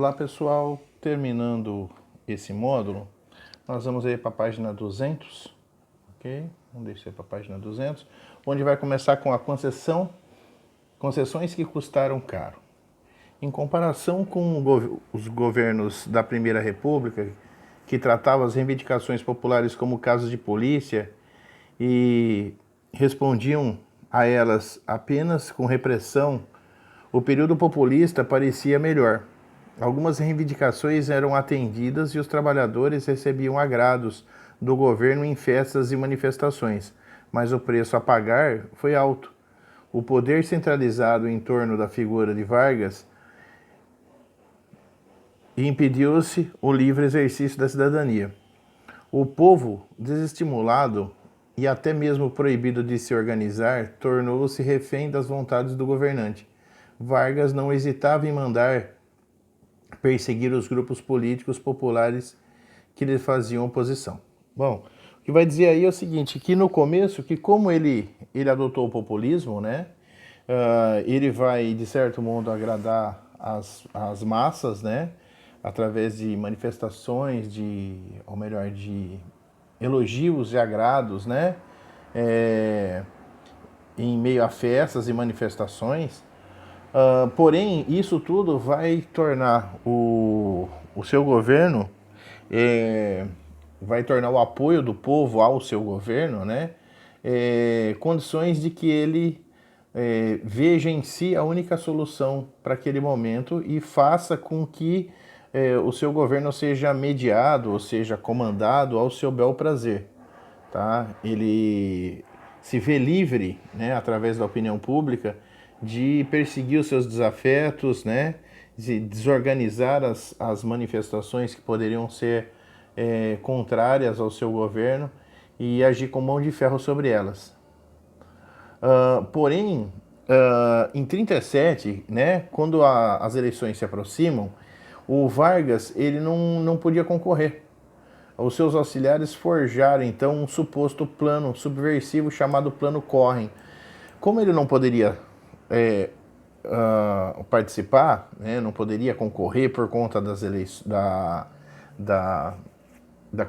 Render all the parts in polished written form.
lá, pessoal, terminando esse módulo, nós vamos aí para a página 200, ok? Vamos descer para a página 200, onde vai começar com a concessões que custaram caro. Em comparação com os governos da Primeira República, que tratavam as reivindicações populares como casos de polícia e respondiam a elas apenas com repressão, o período populista parecia melhor. Algumas reivindicações eram atendidas e os trabalhadores recebiam agrados do governo em festas e manifestações, mas o preço a pagar foi alto. O poder centralizado em torno da figura de Vargas impediu-se o livre exercício da cidadania. O povo, desestimulado e até mesmo proibido de se organizar, tornou-se refém das vontades do governante. Vargas não hesitava em mandar perseguir os grupos políticos populares que lhe faziam oposição. Bom, o que vai dizer aí é o seguinte, que no começo, que como ele adotou o populismo, né, ele vai, de certo modo, agradar as massas, né, através de manifestações, ou melhor, de elogios e agrados, né, em meio a festas e manifestações. Porém, isso tudo vai tornar o seu governo, vai tornar o apoio do povo ao seu governo, né, condições de que ele veja em si a única solução para aquele momento e faça com que o seu governo seja mediado, ou seja, comandado ao seu bel prazer. Tá? Ele se vê livre, né, através da opinião pública, de perseguir os seus desafetos, né, de desorganizar as manifestações que poderiam ser contrárias ao seu governo e agir com mão de ferro sobre elas. Porém, em 37, né, quando as eleições se aproximam, o Vargas ele não podia concorrer. Os seus auxiliares forjaram, então, um suposto plano subversivo chamado Plano Corren. Como ele não poderia participar, né, não poderia concorrer por conta das eleições da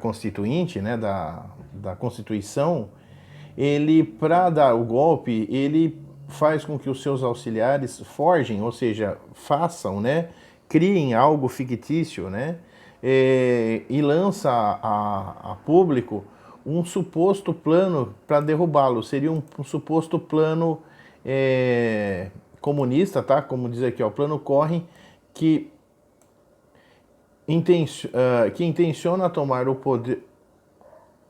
Constituinte, né, da Constituição, ele, para dar o golpe, ele faz com que os seus auxiliares forjem, ou seja, façam, né, criem algo fictício, né, e lança a público um suposto plano para derrubá-lo. Seria um suposto plano comunista, tá? Como diz aqui, ó, o Plano Corren, que intenciona tomar o poder,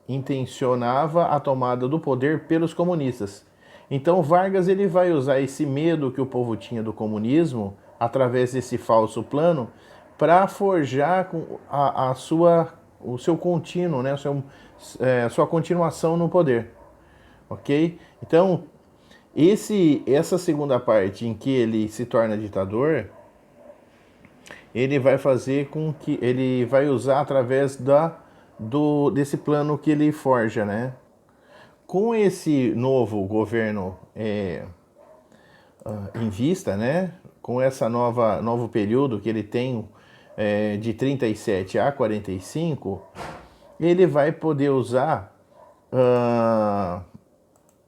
intencionava a tomada do poder pelos comunistas. Então Vargas ele vai usar esse medo que o povo tinha do comunismo através desse falso plano para forjar o seu contínuo, né, sua continuação no poder, ok? Então essa segunda parte em que ele se torna ditador, ele vai fazer com que ele vai usar através desse plano que ele forja, né? Com esse novo governo em vista, né? Com essa novo período que ele tem de 37 a 45, ele vai poder usar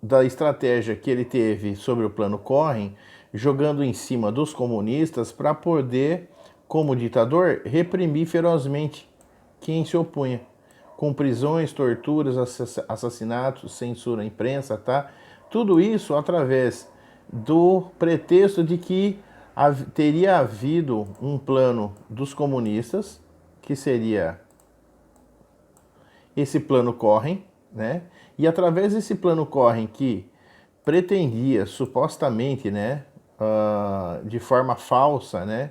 da estratégia que ele teve sobre o Plano Corren, jogando em cima dos comunistas para poder, como ditador, reprimir ferozmente quem se opunha, com prisões, torturas, assassinatos, censura à imprensa, tá? Tudo isso através do pretexto de que teria havido um plano dos comunistas, que seria esse Plano Corren, né? E através desse Plano Corren que pretendia supostamente, né, de forma falsa, né,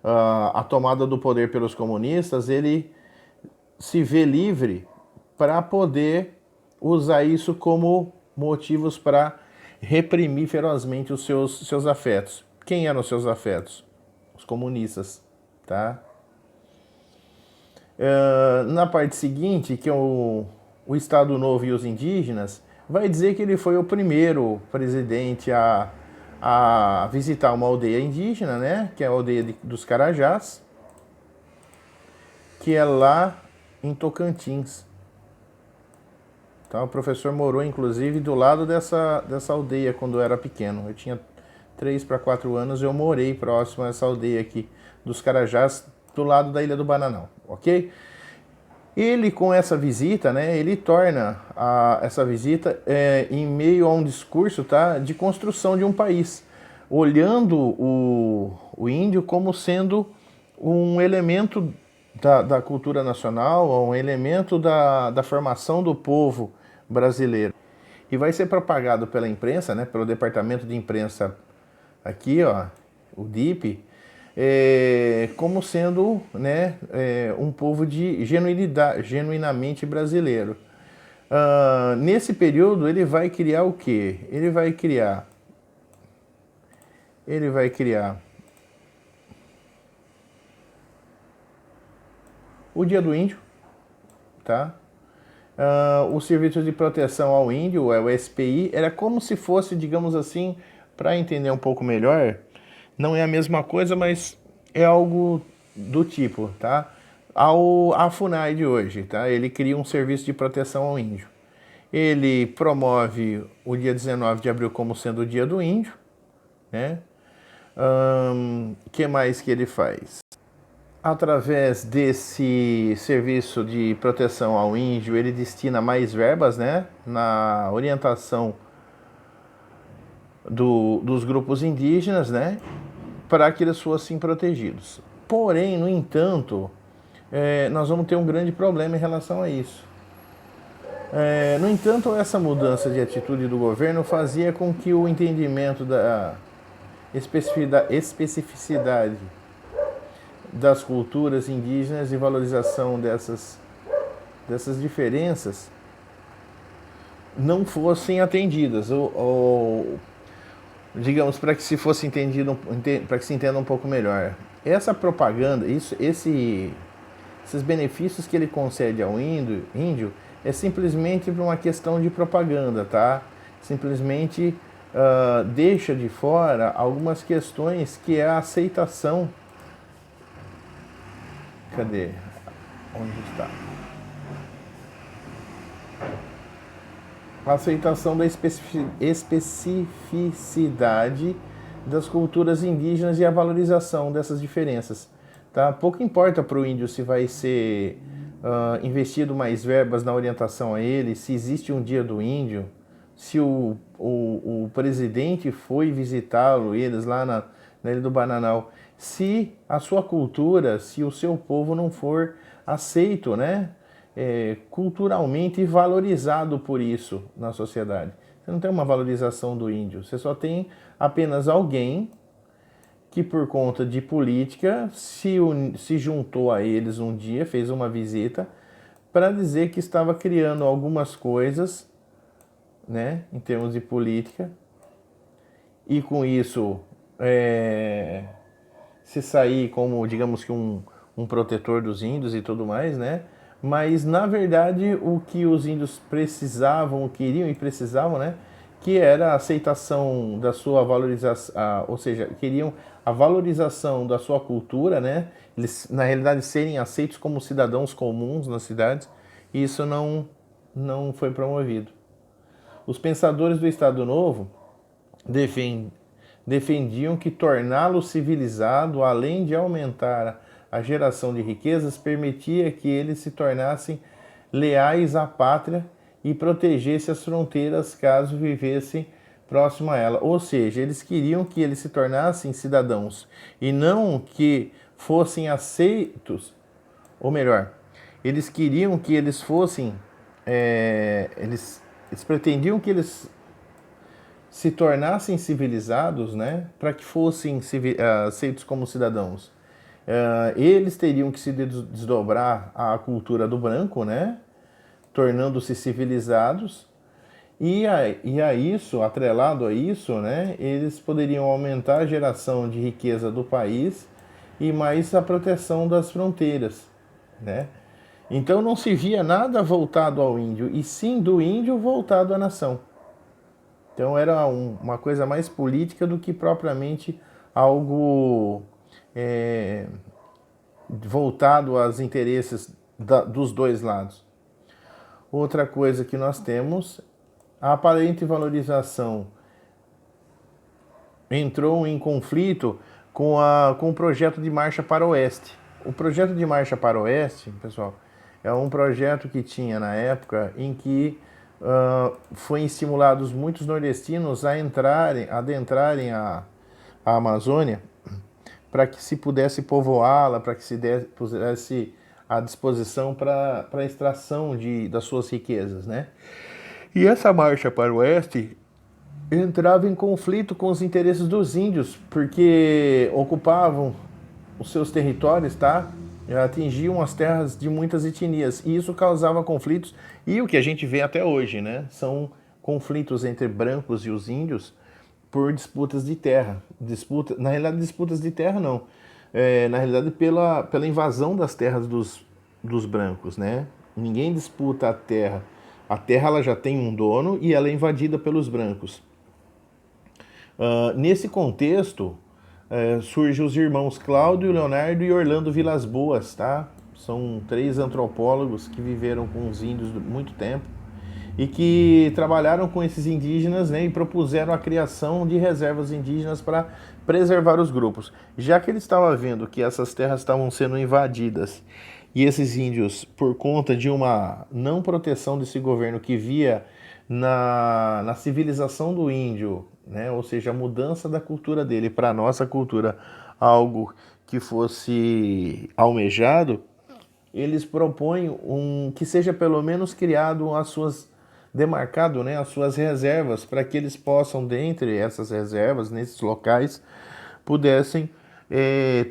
a tomada do poder pelos comunistas, ele se vê livre para poder usar isso como motivos para reprimir ferozmente os seus afetos. Quem eram os seus afetos? Os comunistas, tá? Na parte seguinte, que é o Estado Novo e os indígenas, vai dizer que ele foi o primeiro presidente a visitar uma aldeia indígena, né, que é a aldeia dos Carajás, que é lá em Tocantins. Então, o professor morou, inclusive, do lado dessa aldeia quando eu era pequeno. Eu tinha 3 para 4 anos, eu morei próximo a essa aldeia aqui dos Carajás, do lado da Ilha do Bananal, ok? Ele, com essa visita, né, ele torna essa visita em meio a um discurso, tá, de construção de um país, olhando o índio como sendo um elemento da cultura nacional, um elemento da formação do povo brasileiro. E vai ser propagado pela imprensa, né, pelo departamento de imprensa aqui, ó, o DIP, como sendo, né, um povo de genuinamente brasileiro. Nesse período ele vai criar o quê? Ele vai criar o Dia do Índio, tá? O Serviço de Proteção ao Índio, o SPI, era como se fosse, digamos assim, para entender um pouco melhor, não é a mesma coisa, mas é algo do tipo, tá? A FUNAI de hoje, tá? Ele cria um serviço de proteção ao índio. Ele promove o dia 19 de abril como sendo o Dia do Índio, né? Que mais que ele faz? Através desse serviço de proteção ao índio, ele destina mais verbas, né, na orientação dos grupos indígenas, né, para que eles fossem protegidos. Porém, no entanto, nós vamos ter um grande problema em relação a isso. No entanto, essa mudança de atitude do governo fazia com que o entendimento da especificidade das culturas indígenas e valorização dessas diferenças não fossem atendidas, ou digamos, para que se fosse entendido, para que se entenda um pouco melhor. Essa propaganda, esses benefícios que ele concede ao índio é simplesmente por uma questão de propaganda, tá? Simplesmente deixa de fora algumas questões que é a aceitação. Cadê? Onde está? A aceitação da especificidade das culturas indígenas e a valorização dessas diferenças. Tá? Pouco importa para o índio se vai ser investido mais verbas na orientação a ele, se existe um dia do índio, se o presidente foi visitá-lo, eles lá na Ilha do Bananal, se a sua cultura, se o seu povo não for aceito, né? Culturalmente valorizado por isso na sociedade. Você não tem uma valorização do índio, você só tem apenas alguém que por conta de política se juntou a eles um dia, fez uma visita para dizer que estava criando algumas coisas, né, em termos de política, e com isso se sair como, digamos que um protetor dos índios e tudo mais, né? Mas, na verdade, o que os índios precisavam, queriam e precisavam, né? Que era a aceitação da sua valorização, ou seja, queriam a valorização da sua cultura, né? Eles, na realidade, serem aceitos como cidadãos comuns nas cidades, e isso não foi promovido. Os pensadores do Estado Novo defendiam que torná-lo civilizado, além de aumentar a geração de riquezas, permitia que eles se tornassem leais à pátria e protegesse as fronteiras caso vivessem próximo a ela. Ou seja, eles queriam que eles se tornassem cidadãos e não que fossem aceitos, ou melhor, eles queriam que eles fossem, eles pretendiam que eles se tornassem civilizados, né, para que fossem aceitos como cidadãos. Eles teriam que se desdobrar à cultura do branco, né, tornando-se civilizados, e a isso, atrelado a isso, né, eles poderiam aumentar a geração de riqueza do país e mais a proteção das fronteiras, né? Então não se via nada voltado ao índio, e sim do índio voltado à nação. Então era uma coisa mais política do que propriamente algo voltado aos interesses dos dois lados. Outra coisa que nós temos, a aparente valorização entrou em conflito com o projeto de Marcha para o Oeste. O projeto de Marcha para o Oeste, pessoal, é um projeto que tinha na época em que foi estimulados muitos nordestinos a adentrarem a Amazônia para que se pudesse povoá-la, para que se pudesse à disposição para a extração das suas riquezas, né? E essa marcha para o oeste entrava em conflito com os interesses dos índios, porque ocupavam os seus territórios, tá? Atingiam as terras de muitas etnias, e isso causava conflitos, e o que a gente vê até hoje, né? São conflitos entre brancos e os índios por disputas de terra. Na realidade, disputas de terra não. Na realidade, pela invasão das terras dos brancos, né? Ninguém disputa a terra. A terra ela já tem um dono e ela é invadida pelos brancos. Nesse contexto, surgem os irmãos Cláudio, Leonardo e Orlando Vilas Boas, tá? São 3 antropólogos que viveram com os índios muito tempo e que trabalharam com esses indígenas, né, e propuseram a criação de reservas indígenas para preservar os grupos. Já que eles estavam vendo que essas terras estavam sendo invadidas e esses índios, por conta de uma não proteção desse governo que via na civilização do índio, né, ou seja, a mudança da cultura dele para a nossa cultura, algo que fosse almejado, eles propõem que seja pelo menos criado demarcado, né, as suas reservas, para que eles possam, dentre essas reservas, nesses locais, pudessem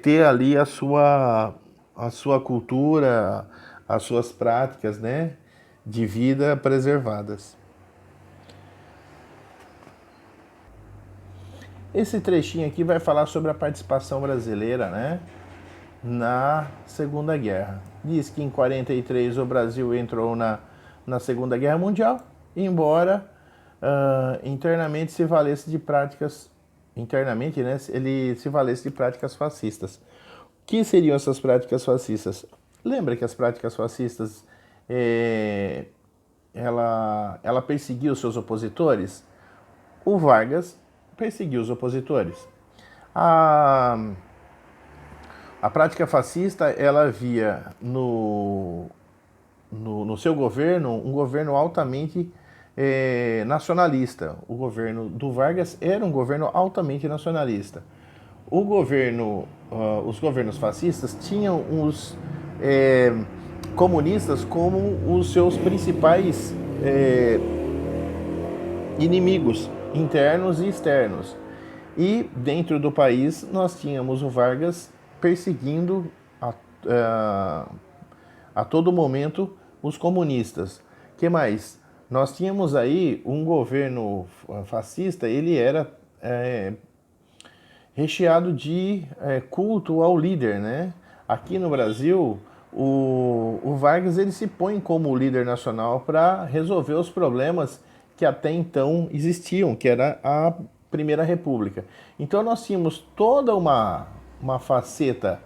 ter ali a sua cultura, as suas práticas, né, de vida preservadas. Esse trechinho aqui vai falar sobre a participação brasileira, né, na Segunda Guerra. Diz que em 43 o Brasil entrou na Segunda Guerra Mundial, embora internamente se valesse de práticas, né, ele se valesse de práticas fascistas. O que seriam essas práticas fascistas? Lembra que as práticas fascistas, ela perseguia os seus opositores? O Vargas perseguiu os opositores. A prática fascista, ela via no seu governo um governo altamente nacionalista. O governo do Vargas era um governo altamente nacionalista. Os governos fascistas tinham os comunistas como os seus principais inimigos internos e externos. E dentro do país nós tínhamos o Vargas perseguindo a todo momento os comunistas. Que mais? Nós tínhamos aí um governo fascista, ele era recheado de culto ao líder, né? Aqui no Brasil, o Vargas ele se põe como líder nacional para resolver os problemas que até então existiam, que era a Primeira República. Então nós tínhamos toda uma faceta,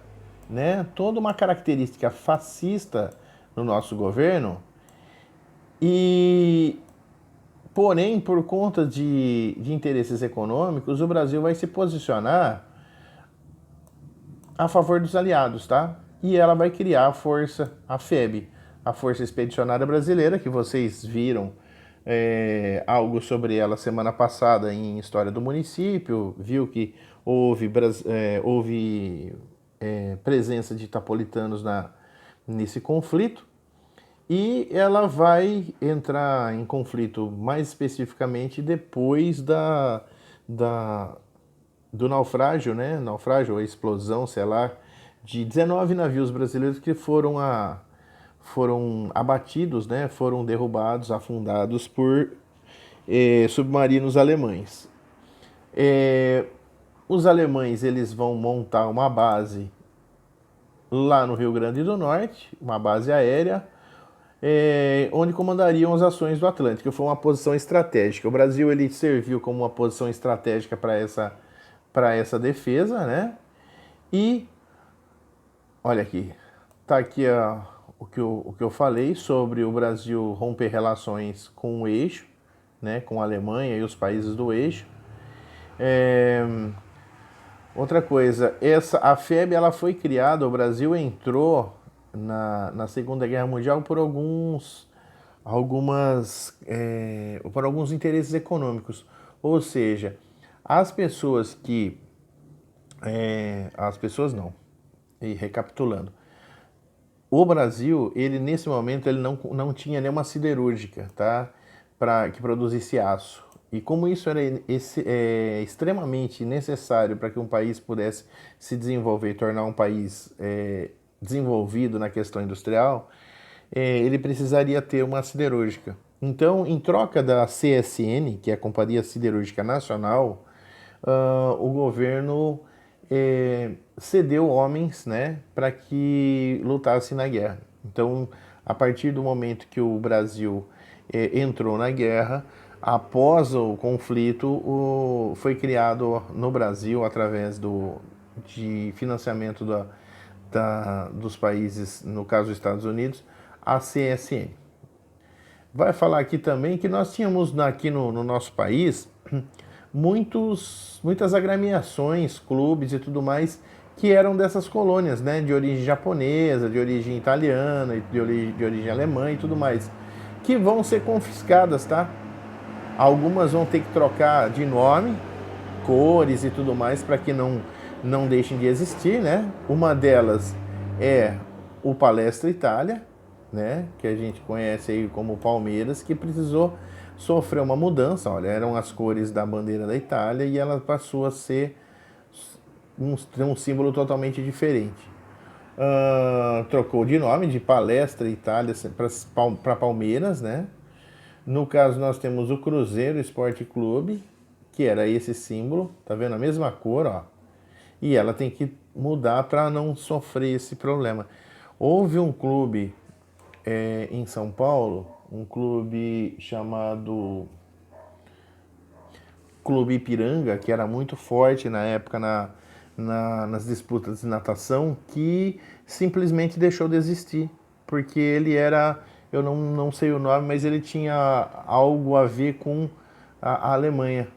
né, toda uma característica fascista no nosso governo, e porém, por conta de interesses econômicos, o Brasil vai se posicionar a favor dos aliados, tá? E ela vai criar a FEB, a Força Expedicionária Brasileira, que vocês viram algo sobre ela semana passada em História do Município, viu que houve presença de itapolitanos nesse conflito, e ela vai entrar em conflito mais especificamente depois do naufrágio, né? Naufrágio ou explosão, sei lá, de 19 navios brasileiros que foram abatidos, né? Foram derrubados, afundados por submarinos alemães. Os alemães eles vão montar uma base lá no Rio Grande do Norte, uma base aérea, onde comandariam as ações do Atlântico. Foi uma posição estratégica. O Brasil ele serviu como uma posição estratégica para essa defesa, né? E Olha aqui, tá aqui o que eu falei sobre o Brasil romper relações com o eixo, né, com a Alemanha e os países do eixo. É, outra coisa, a FEB ela foi criada, o Brasil entrou na Segunda Guerra Mundial por alguns interesses econômicos. Ou seja, as pessoas que. As pessoas não. E recapitulando. O Brasil, ele nesse momento, ele não tinha nenhuma siderúrgica, tá? Que produzisse aço. E como isso era extremamente necessário para que um país pudesse se desenvolver e tornar um país desenvolvido na questão industrial, ele precisaria ter uma siderúrgica. Então, em troca da CSN, que é a Companhia Siderúrgica Nacional, o governo cedeu homens, né, para que lutassem na guerra. Então, a partir do momento que o Brasil entrou na guerra, após o conflito, foi criado no Brasil, através de financiamento dos países, no caso dos Estados Unidos, a CSN. Vai falar aqui também que nós tínhamos aqui no nosso país muitas agremiações, clubes e tudo mais que eram dessas colônias, né, de origem japonesa, de origem italiana, de origem alemã e tudo mais, que vão ser confiscadas, tá? Algumas vão ter que trocar de nome, cores e tudo mais para que não deixem de existir, né? Uma delas é o Palestra Itália, né, que a gente conhece aí como Palmeiras, que precisou sofrer uma mudança. Olha, eram as cores da bandeira da Itália e ela passou a ser um símbolo totalmente diferente. Trocou de nome de Palestra Itália para Palmeiras, né? No caso, nós temos o Cruzeiro Esporte Clube, que era esse símbolo, tá vendo? A mesma cor, ó. E ela tem que mudar para não sofrer esse problema. Houve um clube em São Paulo, um clube chamado Clube Ipiranga, que era muito forte na época nas disputas de natação, que simplesmente deixou de existir, porque ele era, eu não sei o nome, mas ele tinha algo a ver com a Alemanha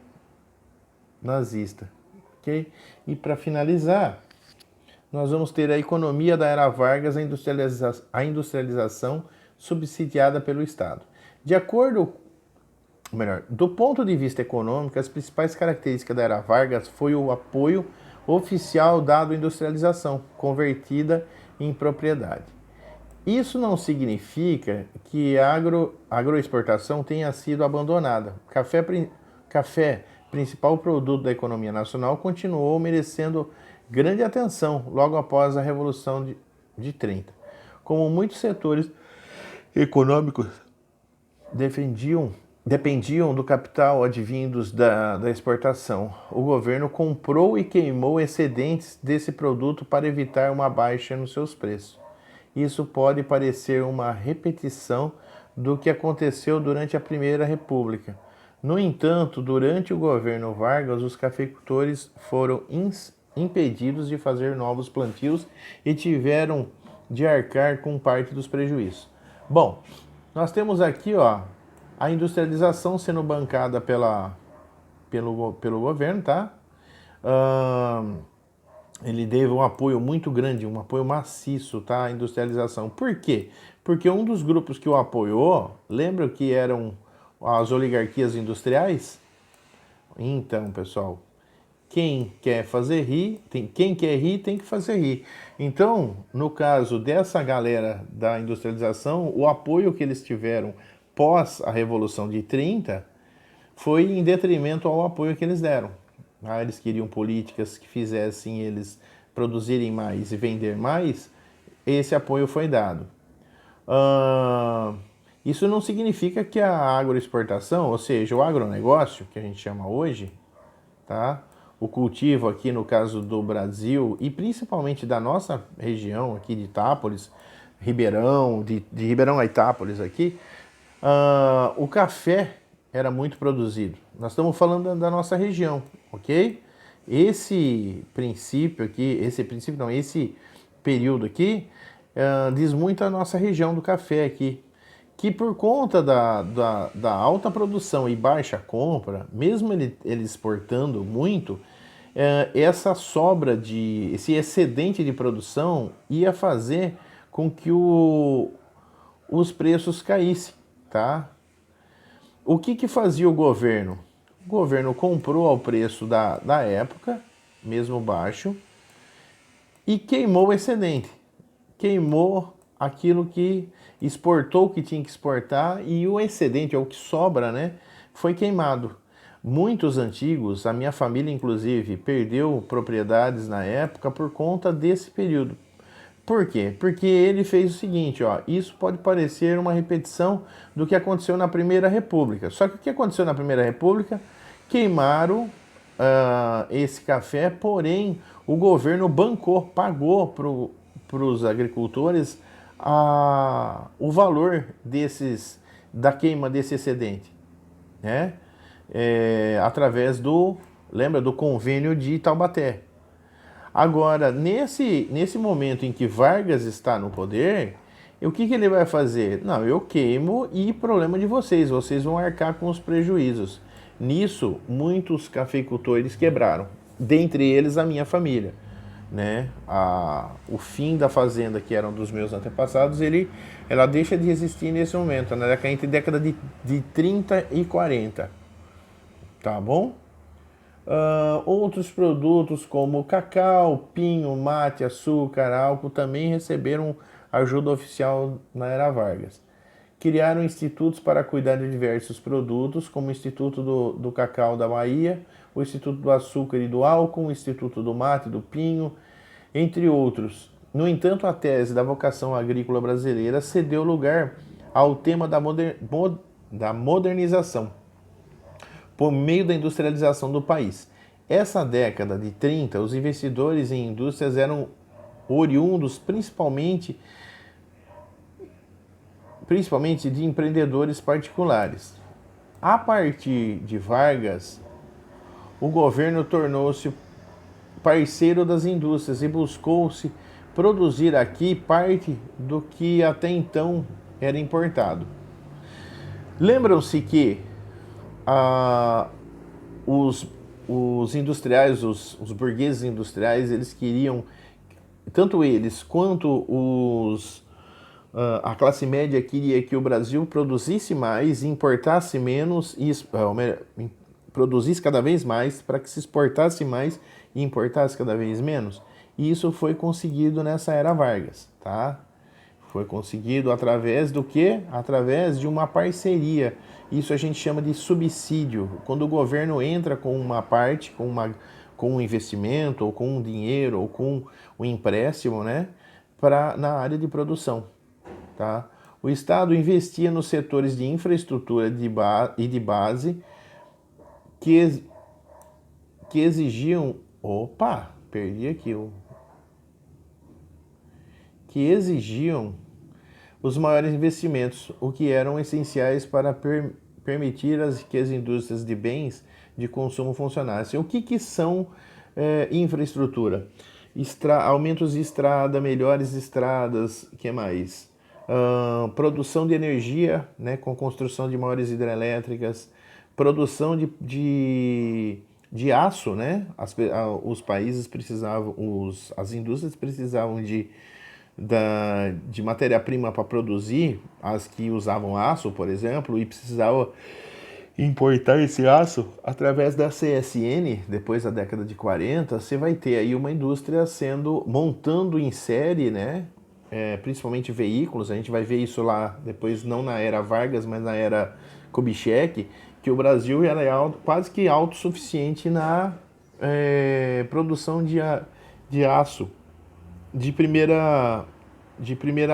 nazista. Okay? E para finalizar, nós vamos ter a economia da Era Vargas, a industrialização subsidiada pelo Estado. Do ponto de vista econômico, as principais características da Era Vargas foi o apoio oficial dado à industrialização, convertida em propriedade. Isso não significa que a agroexportação tenha sido abandonada. Café, principal produto da economia nacional, continuou merecendo grande atenção logo após a Revolução de 30. Como muitos setores econômicos dependiam do capital advindos da exportação, o governo comprou e queimou excedentes desse produto para evitar uma baixa nos seus preços. Isso pode parecer uma repetição do que aconteceu durante a Primeira República. No entanto, durante o governo Vargas, os cafeicultores foram impedidos de fazer novos plantios e tiveram de arcar com parte dos prejuízos. Bom, nós temos aqui, ó, a industrialização sendo bancada pelo governo, tá? Ele deu um apoio muito grande, um apoio maciço, tá? À industrialização. Por quê? Porque um dos grupos que o apoiou, lembra que eram as oligarquias industriais? Então, pessoal, quem quer rir tem que fazer rir. Então, no caso dessa galera da industrialização, o apoio que eles tiveram pós a Revolução de 30 foi em detrimento ao apoio que eles deram. Eles queriam políticas que fizessem eles produzirem mais e vender mais, esse apoio foi dado. Isso não significa que a agroexportação, ou seja, o agronegócio, que a gente chama hoje, tá? O cultivo aqui no caso do Brasil e principalmente da nossa região aqui de Itápolis, Ribeirão, de Ribeirão a Itápolis aqui, o café era muito produzido. Nós estamos falando da nossa região, ok? Esse período aqui diz muito a nossa região do café aqui, que por conta da alta produção e baixa compra, mesmo ele exportando muito, essa sobra esse excedente de produção ia fazer com que os preços caíssem, tá? O que fazia o governo? O governo comprou ao preço da época, mesmo baixo, e queimou o excedente. Queimou aquilo que exportou o que tinha que exportar e o excedente, ou o que sobra, né, foi queimado. Muitos antigos, a minha família inclusive, perdeu propriedades na época por conta desse período. Por quê? Porque ele fez o seguinte, ó, isso pode parecer uma repetição do que aconteceu na Primeira República. Só que o que aconteceu na Primeira República? Queimaram esse café, porém o governo bancou, pagou para os agricultores o valor da queima desse excedente, né? Através lembra do convênio de Taubaté. Agora, nesse momento em que Vargas está no poder, o que ele vai fazer? Não, eu queimo e problema de vocês vão arcar com os prejuízos. Nisso, muitos cafeicultores quebraram, dentre eles a minha família. Né? O fim da fazenda, que era um dos meus antepassados, ela deixa de existir nesse momento, entre década de 30 e 40. Tá bom? Outros produtos como cacau, pinho, mate, açúcar, álcool também receberam ajuda oficial na era Vargas. Criaram institutos para cuidar de diversos produtos, como o Instituto do Cacau da Bahia, o Instituto do Açúcar e do Álcool, o Instituto do Mate e do Pinho, entre outros. No entanto, a tese da vocação agrícola brasileira cedeu lugar ao tema da modernização, por meio da industrialização do país. Essa década de 30, os investidores em indústrias eram oriundos principalmente de empreendedores particulares. A partir de Vargas, o governo tornou-se parceiro das indústrias e buscou-se produzir aqui parte do que até então era importado. Lembram-se que os industriais, os burgueses industriais, eles queriam, tanto eles quanto a classe média queria que o Brasil produzisse mais, importasse menos, produzisse cada vez mais para que se exportasse mais e importasse cada vez menos. E isso foi conseguido nessa era Vargas, tá? Foi conseguido através do quê? Através de uma parceria. Isso a gente chama de subsídio. Quando o governo entra com uma parte, com um investimento, ou com um dinheiro, ou com um empréstimo, né? Na área de produção. Tá? O Estado investia nos setores de infraestrutura e de base que exigiam... Opa! Perdi aqui que exigiam os maiores investimentos, o que eram essenciais para permitir que as indústrias de bens de consumo funcionassem. O que são infraestrutura? Aumentos de estrada, melhores estradas, que mais? Produção de energia, né, com construção de maiores hidrelétricas, produção de aço, né? Os países precisavam, as indústrias precisavam de matéria-prima para produzir, as que usavam aço, por exemplo, e precisava importar esse aço através da CSN. Depois da década de 40, você vai ter aí uma indústria montando em série, né? Principalmente veículos. A gente vai ver isso lá depois, não na era Vargas, mas na era Kubitschek, que o Brasil era quase que autossuficiente na produção de aço de primeira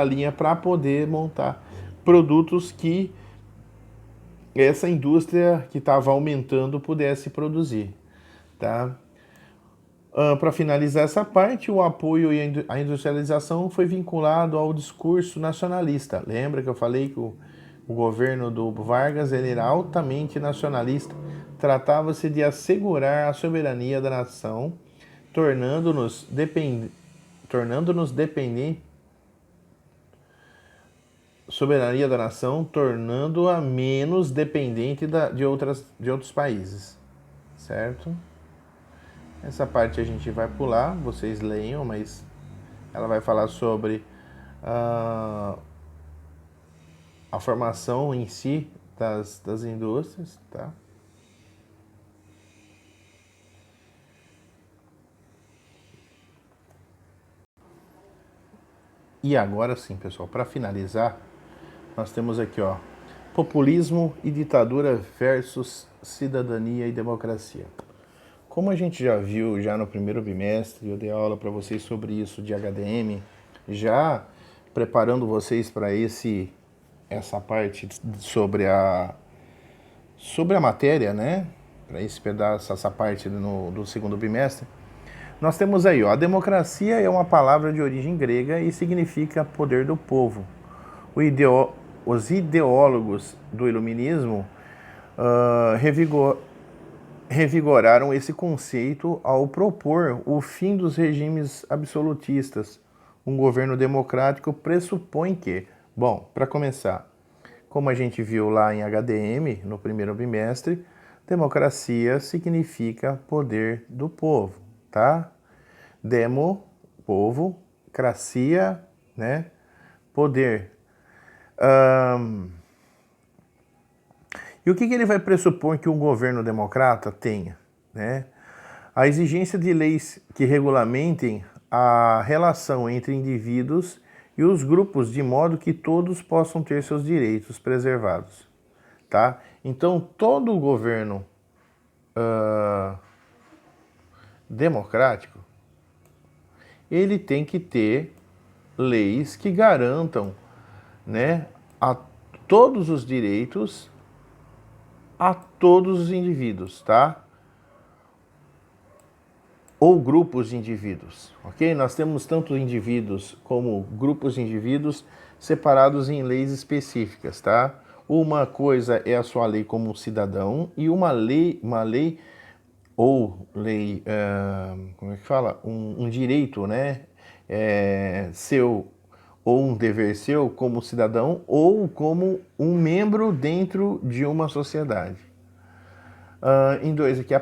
linha para poder montar produtos que essa indústria que estava aumentando pudesse produzir, tá? Para finalizar essa parte, o apoio à industrialização foi vinculado ao discurso nacionalista. Lembra que eu falei que o governo do Vargas ele era altamente nacionalista? Tratava-se de assegurar a soberania da nação, tornando-nos tornando-nos dependentes, soberania da nação, tornando-a menos dependente de outros países, certo? Essa parte a gente vai pular, vocês leiam, mas ela vai falar sobre a formação em si das indústrias, tá? E agora sim, pessoal, para finalizar, nós temos aqui, ó, populismo e ditadura versus cidadania e democracia. Como a gente já viu já no primeiro bimestre, eu dei aula para vocês sobre isso de HDM, já preparando vocês para essa parte sobre a matéria, né? Para esse pedaço, essa parte do segundo bimestre. Nós temos aí, ó, a democracia é uma palavra de origem grega e significa poder do povo. Os ideólogos do iluminismo revigoraram esse conceito ao propor o fim dos regimes absolutistas. Um governo democrático pressupõe que, bom, para começar, como a gente viu lá em HDM, no primeiro bimestre, democracia significa poder do povo, tá? Demo, povo, cracia, né? Poder. E o que ele vai pressupor que um governo democrata tenha, né? A exigência de leis que regulamentem a relação entre indivíduos e os grupos de modo que todos possam ter seus direitos preservados, tá? Então, todo governo democrático, ele tem que ter leis que garantam, né, a todos os direitos a todos os indivíduos, tá? Ou grupos de indivíduos, ok? Nós temos tanto indivíduos como grupos de indivíduos separados em leis específicas, tá? Uma coisa é a sua lei como cidadão e uma lei como é que fala? Um direito, né? Seu ou um dever seu como cidadão ou como um membro dentro de uma sociedade. Em dois aqui,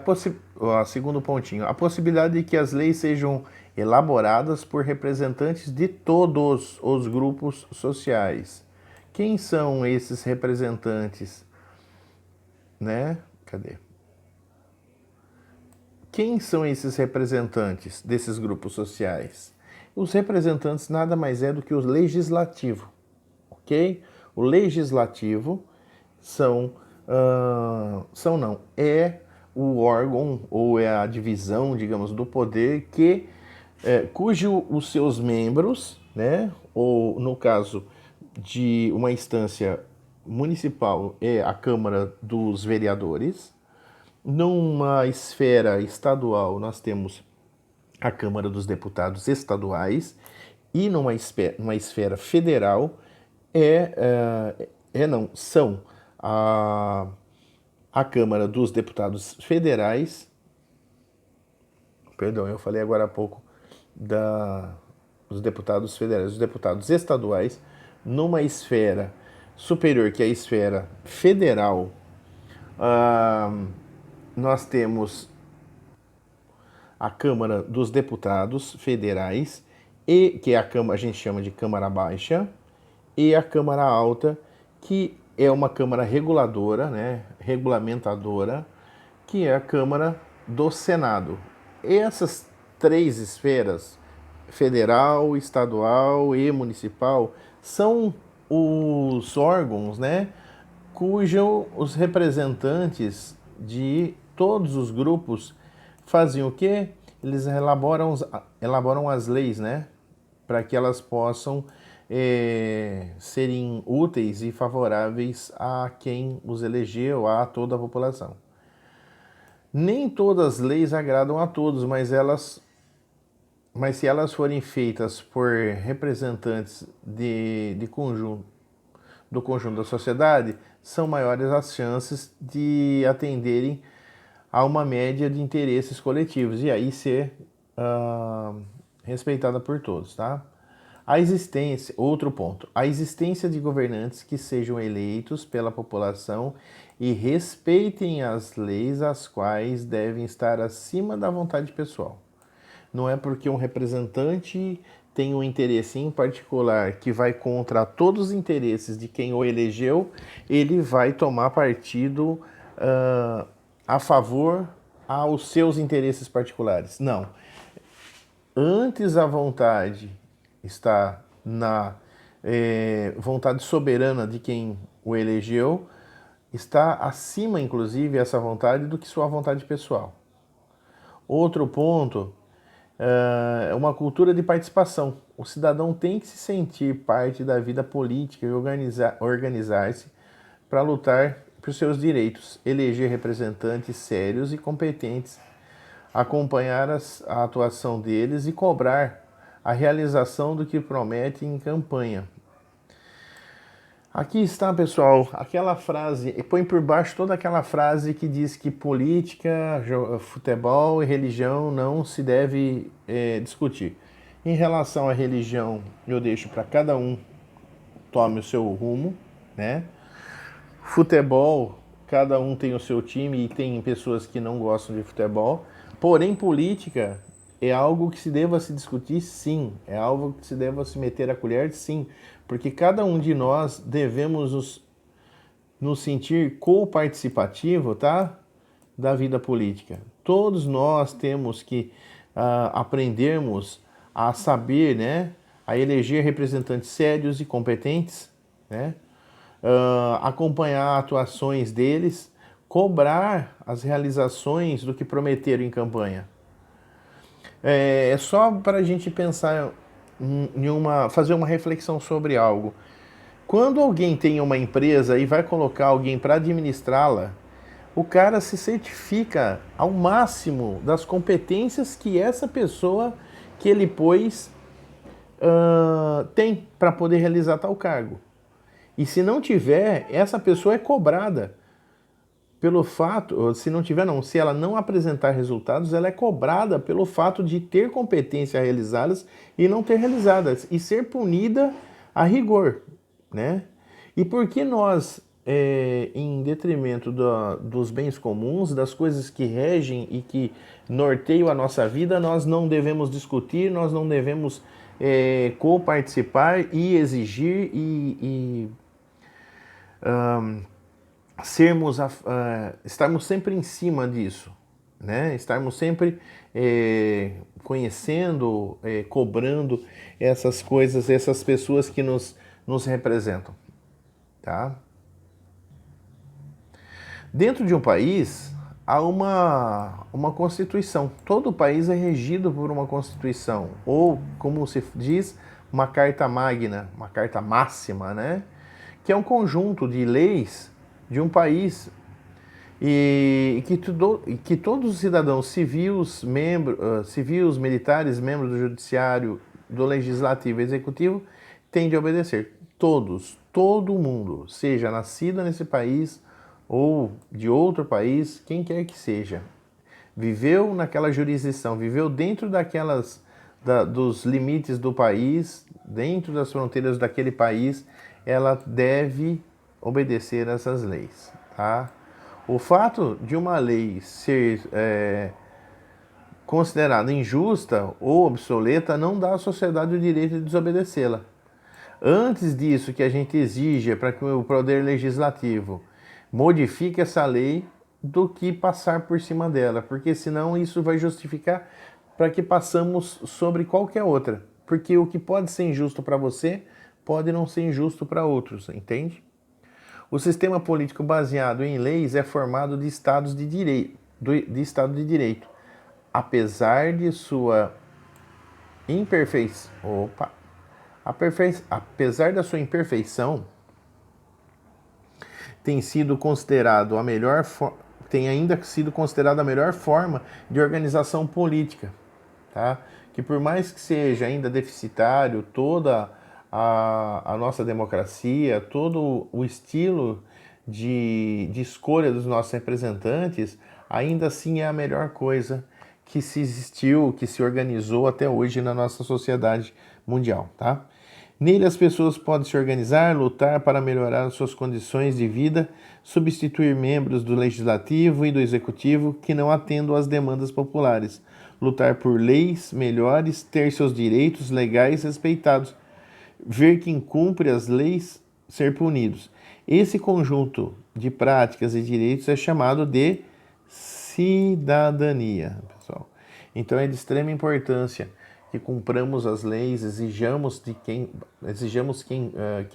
segundo pontinho, a possibilidade de que as leis sejam elaboradas por representantes de todos os grupos sociais. Quem são esses representantes? Né? Cadê? Quem são esses representantes desses grupos sociais? Os representantes nada mais é do que o legislativo, ok? O legislativo é o órgão ou é a divisão, digamos, do poder cujo os seus membros, né, ou no caso de uma instância municipal é a Câmara dos Vereadores. Numa esfera estadual nós temos a Câmara dos Deputados estaduais e numa esfera federal são a Câmara dos Deputados Federais, perdão, eu falei agora há pouco dos deputados federais, os deputados estaduais, numa esfera superior, que é a esfera federal, nós temos a Câmara dos Deputados Federais, que é a Câmara, a gente chama de Câmara Baixa, e a Câmara Alta, que é uma Câmara reguladora, né, regulamentadora, que é a Câmara do Senado. Essas três esferas, federal, estadual e municipal, são os órgãos, né, cujos os representantes de todos os grupos faziam o quê? Eles elaboram as leis, né, para que elas possam serem úteis e favoráveis a quem os elegeu, a toda a população. Nem todas as leis agradam a todos, mas se elas forem feitas por representantes do conjunto da sociedade, são maiores as chances de atenderem a uma média de interesses coletivos e aí ser respeitada por todos, tá? Outro ponto, a existência de governantes que sejam eleitos pela população e respeitem as leis as quais devem estar acima da vontade pessoal. Não é porque um representante tem um interesse em particular que vai contra todos os interesses de quem o elegeu, ele vai tomar partido a favor aos seus interesses particulares. Não. Antes a vontade está na vontade soberana de quem o elegeu, está acima, inclusive, essa vontade do que sua vontade pessoal. Outro ponto é uma cultura de participação. O cidadão tem que se sentir parte da vida política e organizar-se para lutar por seus direitos, eleger representantes sérios e competentes, acompanhar a atuação deles e cobrar a realização do que promete em campanha. Aqui está, pessoal, aquela frase, e põe por baixo toda aquela frase que diz que política, futebol e religião não se deve discutir. Em relação à religião, eu deixo para cada um tome o seu rumo, né? Futebol, cada um tem o seu time e tem pessoas que não gostam de futebol. Porém, política é algo que se deva se discutir, sim. É algo que se deva se meter a colher, sim. Porque cada um de nós devemos nos sentir co-participativo, tá? Da vida política. Todos nós temos que aprendermos a saber, né? A eleger representantes sérios e competentes, né? Acompanhar atuações deles, cobrar as realizações do que prometeram em campanha. É só para a gente pensar fazer uma reflexão sobre algo. Quando alguém tem uma empresa e vai colocar alguém para administrá-la, o cara se certifica ao máximo das competências que essa pessoa que ele pôs tem para poder realizar tal cargo. E se não tiver, essa pessoa é cobrada pelo fato, se não tiver não, se ela não apresentar resultados, ela é cobrada pelo fato de ter competência a realizá-las e não ter realizadas, e ser punida a rigor, né? E por que nós, em detrimento dos bens comuns, das coisas que regem e que norteiam a nossa vida, nós não devemos discutir, nós não devemos co-participar e exigir estarmos sempre em cima disso, né? Estarmos sempre conhecendo, cobrando essas coisas, essas pessoas que nos representam, tá? Dentro de um país há uma constituição. Todo país é regido por uma constituição, ou como se diz, uma carta magna, uma carta máxima, né? Que é um conjunto de leis de um país e que todos os cidadãos civis, militares, membros do judiciário, do legislativo e executivo têm de obedecer. Todos, todo mundo, seja nascido nesse país ou de outro país, quem quer que seja, viveu naquela jurisdição, viveu dentro dos limites do país, dentro das fronteiras daquele país, ela deve obedecer a essas leis, tá? O fato de uma lei ser considerada injusta ou obsoleta não dá à sociedade o direito de desobedecê-la. Antes disso, que a gente exija para que o poder legislativo modifique essa lei do que passar por cima dela, porque senão isso vai justificar para que passamos sobre qualquer outra, porque o que pode ser injusto para você pode não ser injusto para outros, entende? O sistema político baseado em leis é formado de estados de direito, apesar de sua imperfeição, apesar da sua imperfeição, tem ainda sido considerado a melhor forma de organização política, tá? Que por mais que seja ainda deficitário toda a nossa democracia, todo o estilo de escolha dos nossos representantes, ainda assim é a melhor coisa que se existiu, que se organizou até hoje na nossa sociedade mundial, tá? Nele as pessoas podem se organizar, lutar para melhorar as suas condições de vida, substituir membros do legislativo e do executivo que não atendam às demandas populares, lutar por leis melhores, ter seus direitos legais respeitados, ver quem cumpre as leis ser punidos. Esse conjunto de práticas e direitos é chamado de cidadania, pessoal. Então é de extrema importância que cumpramos as leis, exijamos quem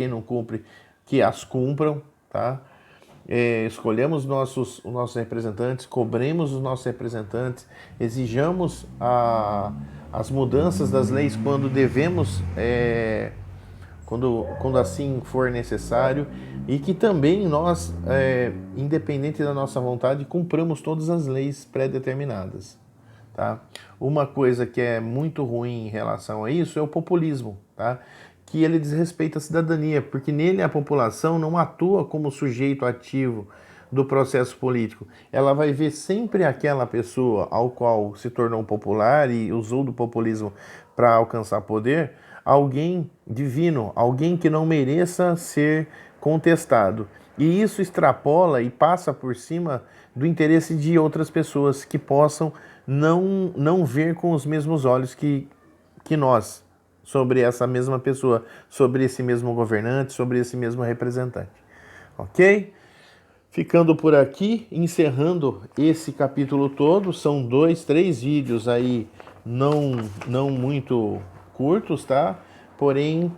não cumpre que as cumpram, tá? Escolhemos os nossos representantes, cobremos os nossos representantes, exijamos as mudanças das leis quando devemos, quando assim for necessário, e que também nós, independente da nossa vontade, cumpramos todas as leis pré-determinadas. Tá? Uma coisa que é muito ruim em relação a isso é o populismo, tá? Que ele desrespeita a cidadania, porque nele a população não atua como sujeito ativo do processo político. Ela vai ver sempre aquela pessoa ao qual se tornou popular e usou do populismo para alcançar poder, alguém divino, alguém que não mereça ser contestado. E isso extrapola e passa por cima do interesse de outras pessoas que possam não ver com os mesmos olhos que nós, sobre essa mesma pessoa, sobre esse mesmo governante, sobre esse mesmo representante. Ok? Ficando por aqui, encerrando esse capítulo todo, são 2, 3 vídeos aí não muito curtos, tá? Porém,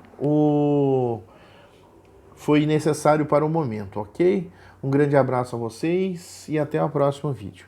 foi necessário para o momento, ok? Um grande abraço a vocês e até o próximo vídeo.